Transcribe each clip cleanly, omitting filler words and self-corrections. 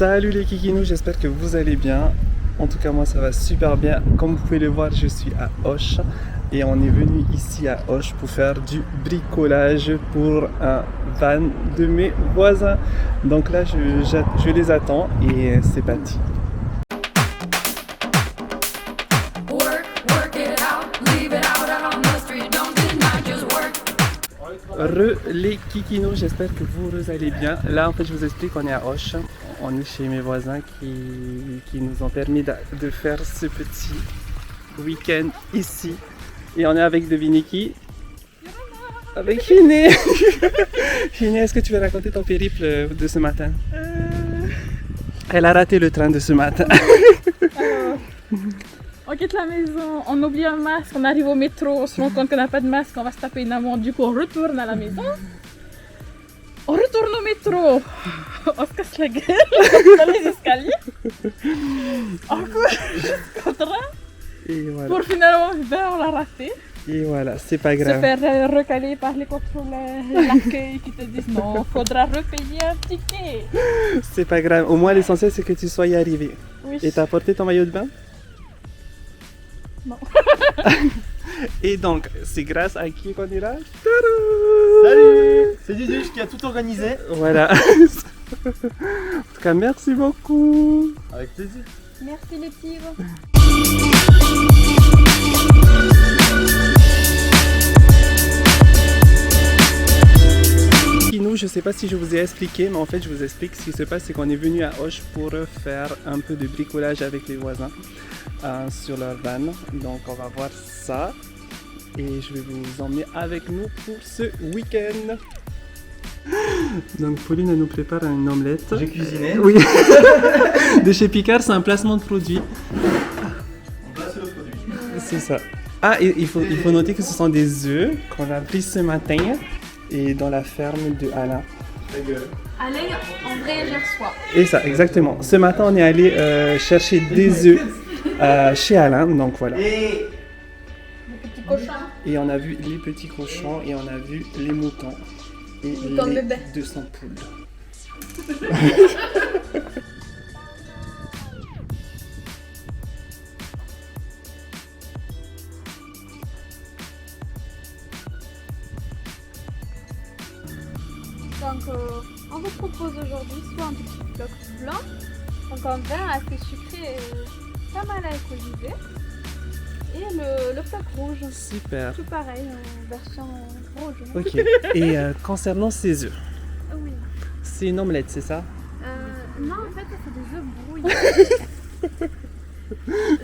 Salut les kikinous, j'espère que vous allez bien. En tout cas moi ça va super bien. Comme vous pouvez le voir, je suis à Auch et on est venu ici à Auch pour faire du bricolage pour un van de mes voisins. Donc là je les attends et c'est parti. Les kikinos, j'espère que vous allez bien. Là en fait je vous explique, on est à Auch. On est chez mes voisins qui nous ont permis de faire ce petit week-end ici. Et on est avec, devinez qui? Avec Hiné. Hiné, est-ce que tu veux raconter ton périple de ce matin? Elle a raté le train de ce matin. On quitte la maison, on oublie un masque, on arrive au métro, on se rend compte qu'on n'a pas de masque, on va se taper une amende, du coup on retourne à la maison. On retourne au métro, on se casse la gueule dans les escaliers. On court jusqu'au train. Et voilà. Pour finalement, on l'a raté. Et voilà, c'est pas Se grave. faire recaler par les contrôleurs, l'accueil qui te disent non, faudra repayer un ticket. C'est pas grave, au moins l'essentiel c'est que tu sois y arrivé. Oui. Et t'as apporté ton maillot de bain? Non. Et donc, c'est grâce à qui qu'on est là? Salut! C'est Didier qui a tout organisé. Voilà. En tout cas, merci beaucoup. Avec plaisir. Merci les petits. Nous, je sais pas si je vous ai expliqué, mais en fait, je vous explique. Ce qui se passe, c'est qu'on est venu à Auch pour faire un peu de bricolage avec les voisins sur leur van. Donc, on va voir ça. Et je vais vous emmener avec nous pour ce week-end. Donc Pauline elle nous prépare une omelette. J'ai cuisiné. Oui. De chez Picard, c'est un placement de produit. On place le produit. C'est ça. Ah, et il faut noter que ce sont des œufs qu'on a pris ce matin et dans la ferme de Alain. Allez, en vrai, je reçois. Et ça, exactement. Ce matin, on est allé chercher des œufs chez Alain, donc voilà. Et Le petit cochon. Et on a vu les petits cochons et on a vu les moutons et Moutons les bébés. 200 poules. Donc on vous propose aujourd'hui soit un petit bloc blanc, donc un vin assez sucré et pas mal avec olivet, et le bloc rouge, Super. tout pareil, en version rouge. Ok. Et concernant ces œufs, Oui. c'est une omelette, c'est ça? Non, en fait c'est des œufs brouillés.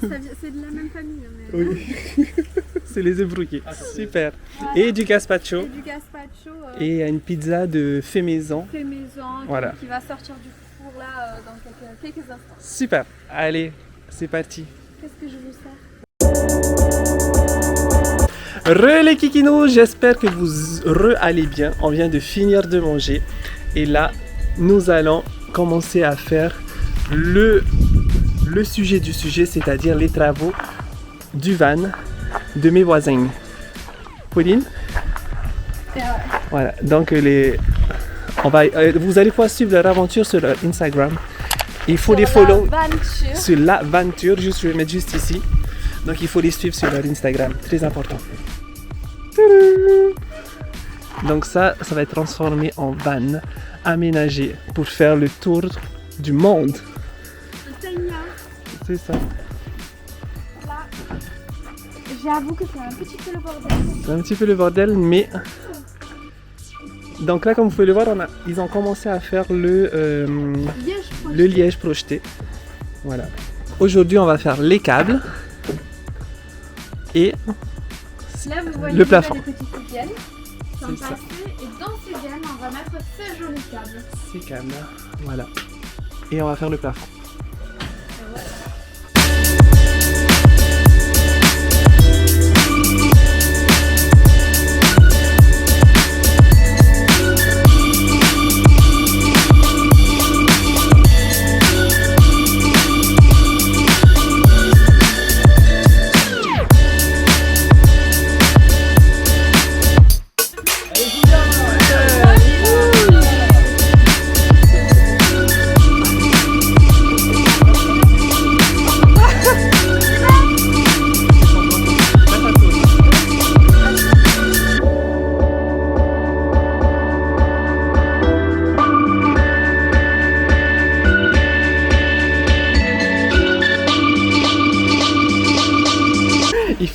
C'est de la même famille. Mais... Oui. C'est les œufs brouillés. Super. Voilà. Et du gazpacho. Et du gazpacho Et une pizza de fait maison. fait maison Voilà. qui va sortir du four là dans quelques instants. Super. Allez, c'est parti. Qu'est-ce que je vous sers? Les kikinos, j'espère que vous allez bien. On vient de finir de manger. Et là, nous allons commencer à faire le sujet du sujet, c'est-à-dire les travaux du van de mes voisins. Pauline? Voilà, donc vous allez pouvoir suivre leur aventure sur leur Instagram. Il faut les follow sur l'aventure, je vais mettre juste ici. Donc il faut les suivre sur leur Instagram, très important. Tadam! Donc ça va être transformé en van, aménagé pour faire le tour du monde. C'est ça. Là, j'avoue que c'est un petit peu le bordel. C'est un petit peu le bordel, mais... Donc là, comme vous pouvez le voir, ils ont commencé à faire le liège projeté. Voilà. Aujourd'hui, on va faire les câbles et Là, vous voyez le plafond. des petites gaines qui sont C'est ça. passées, et dans ces gaines, on va mettre ces jolis câbles. Ces câbles. Voilà. Et on va faire le plafond.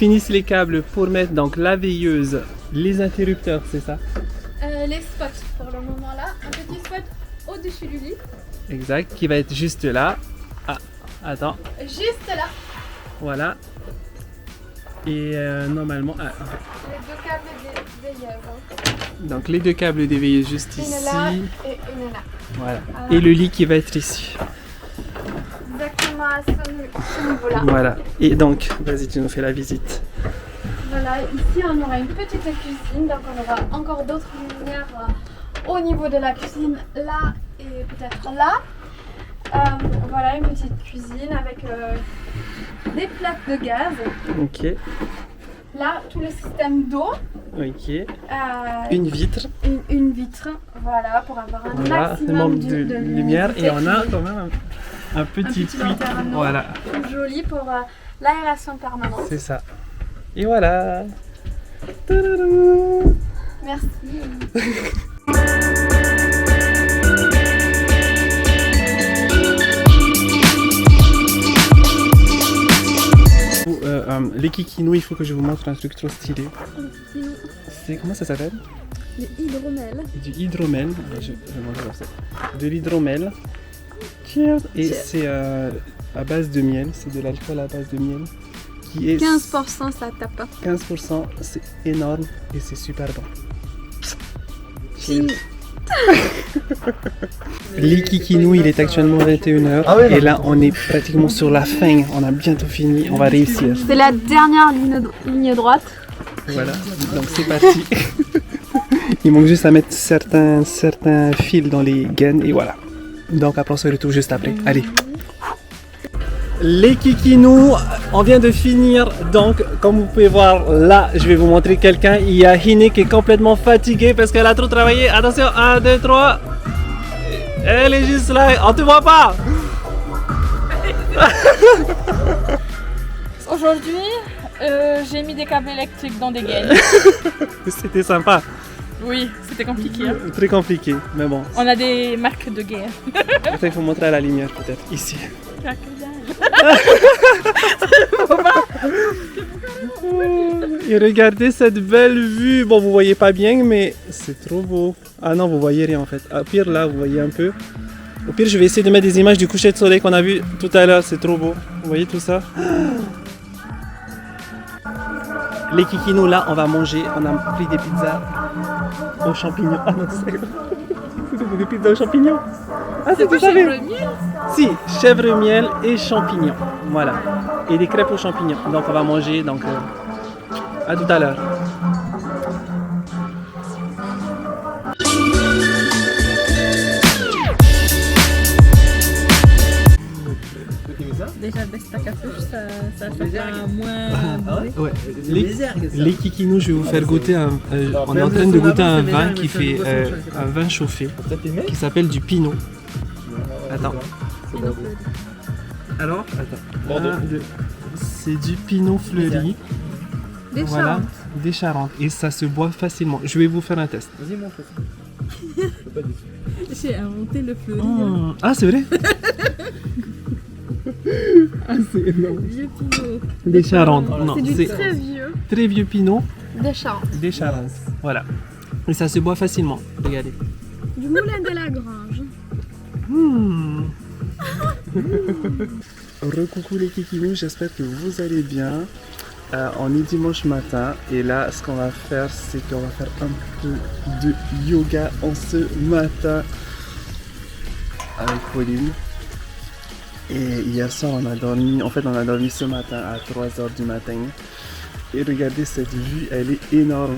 finissent les câbles pour mettre donc la veilleuse, les interrupteurs, c'est ça? Les spots pour le moment là. Un petit spot au-dessus du lit. Exact, qui va être juste là. Ah, attends, Juste là. voilà. Et normalement, Les deux câbles des veilleuses. donc les deux câbles des veilleuses juste Une ici. là et une là. Voilà. Et le lit qui va être ici. Exactement à ce niveau-là. Voilà. Et donc, vas-y, tu nous fais la visite. Voilà, ici on aura une petite cuisine, donc on aura encore d'autres lumières au niveau de la cuisine, là et peut-être là. Voilà, une petite cuisine avec des plaques de gaz. Ok, Là, tout le système d'eau. ok. Une vitre. Une vitre, voilà, pour avoir un Voilà, un maximum manque de lumière. Et on a quand même un petit petit puits. lanterneau. Voilà, Tout joli pour l'aération permanente. c'est ça. Et voilà. Tadadam. Merci. Les kikinous, il faut que je vous montre un truc trop stylé. C'est comment ça s'appelle? Les hydromel. Du hydromel. Je mange comme ça. De l'hydromel. Cheers. Et c'est à base de miel. C'est de l'alcool à base de miel. Qui est 15%, ça tape. 15%. C'est énorme et c'est super bon. Cheers. Les kikinous, il est actuellement 21h. Ah oui, non. Et là, on est pratiquement sur la fin. On a bientôt fini. On va réussir. C'est la dernière ligne droite. Voilà, donc c'est parti. Il manque juste à mettre certains fils dans les gaines et voilà. Donc après on se retrouve juste après. Allez. Les kikinous, on vient de finir. Donc comme vous pouvez voir là, je vais vous montrer quelqu'un. Il y a Hine qui est complètement fatiguée parce qu'elle a trop travaillé. Attention, 1, 2, 3. Elle est juste là, on te voit pas. Aujourd'hui, j'ai mis des câbles électriques dans des gaines. C'était sympa, Oui, c'était compliqué. Hein. très compliqué, mais bon. On a des marques de guerre. Après, il faut montrer à la lumière peut-être, ici. Et regardez cette belle vue. Bon, vous voyez pas bien, mais c'est trop beau. Ah non, vous voyez rien en fait. Au pire, là, vous voyez un peu. Au pire, je vais essayer de mettre des images du coucher de soleil qu'on a vu tout à l'heure. C'est trop beau. Vous voyez tout ça? Les kikinous, là, on va manger. On a pris des pizzas aux champignons. Ah non, c'est c'était des pizzas aux champignons. Ah, c'est ça, le miel. si, chèvre miel et champignons. Voilà. Et des crêpes aux champignons. Donc on va manger. Donc à tout à l'heure. Déjà, baisse ta capuche, ça fait moins. Ouais. Les kikinous, je vais vous faire goûter on est en train de goûter un vin qui fait un vin chauffé qui s'appelle du pinot. Attends. Alors, attends. C'est du pinot fleuri. Des Voilà, Charentes. des Charentes. Et ça se boit facilement. Je vais vous faire un test. Vas-y, montre ça. J'ai inventé le fleuri. Oh. Ah, c'est vrai? Ah, c'est énorme. Vieux pinot. Des Charentes. Non, C'est du c'est très vieux. très vieux pinot Des Charentes. des Charentes. Voilà. Et ça se boit facilement. Regardez. Du moulin de la Grange. Recoucou les kikinous, j'espère que vous allez bien. On est dimanche matin et là ce qu'on va faire c'est qu'on va faire un peu de yoga en ce matin avec Pauline. Et hier soir on a dormi, on a dormi ce matin à 3h du matin. Et regardez cette vue, elle est énorme.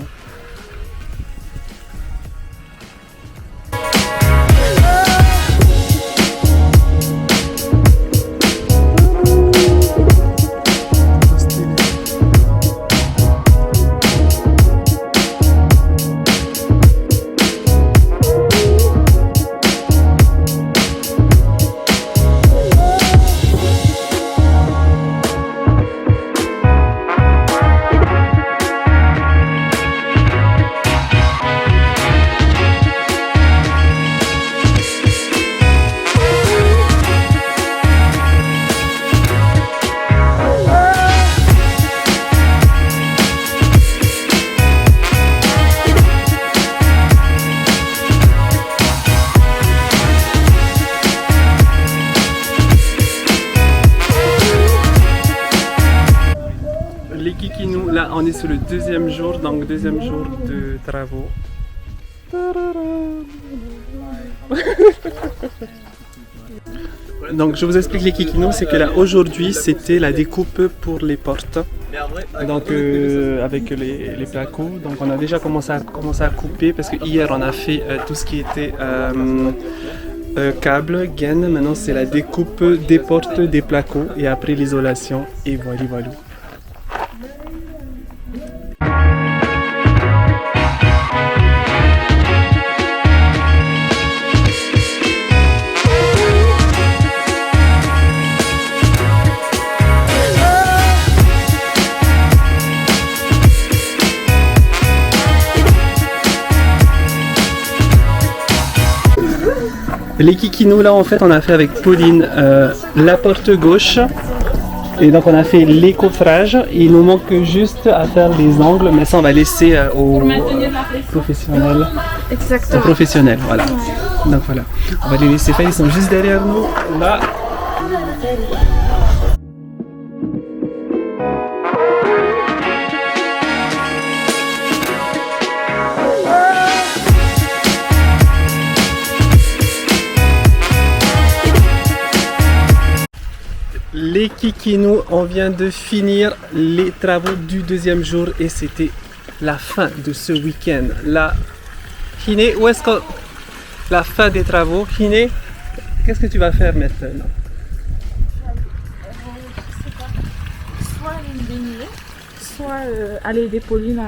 Là, on est sur le deuxième jour, donc deuxième jour de travaux. Donc je vous explique les kikinos, c'est que là aujourd'hui c'était la découpe pour les portes. Donc avec les placos, donc on a déjà commencé à couper parce que hier on a fait tout ce qui était câble, gaine. Maintenant c'est la découpe des portes, des placos et après l'isolation et voilà. Les kikinos là en fait on a fait avec Pauline la porte gauche et donc on a fait les coffrages. Il nous manque juste à faire les angles mais ça on va laisser aux professionnels. Exactement. Aux professionnels, voilà. Donc voilà, on va les laisser faire, ils sont juste derrière nous là. Les kikinos, on vient de finir les travaux du deuxième jour et c'était la fin de ce week-end. Là, Hiné, où est-ce que la fin des travaux? Hiné, qu'est-ce que tu vas faire maintenant? Soit aller me baigner, soit aller aider Pauline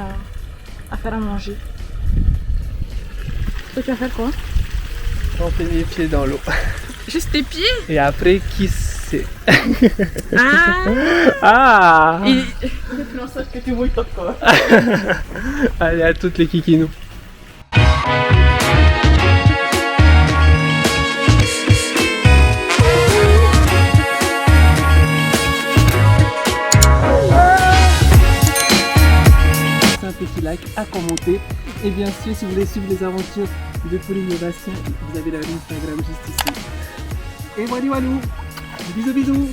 à faire à manger. Toi, tu vas faire quoi? Tremper les pieds dans l'eau. Juste tes pieds? Et après, qui c'est? Ah! Ah! Et le message que tu vois ton corps. Allez, à toutes les kikinos. Un petit like, à commenter et bien sûr si vous voulez suivre les aventures de Pauline et Bastien, vous avez leur Instagram juste ici. Et voilà, bisous bisous.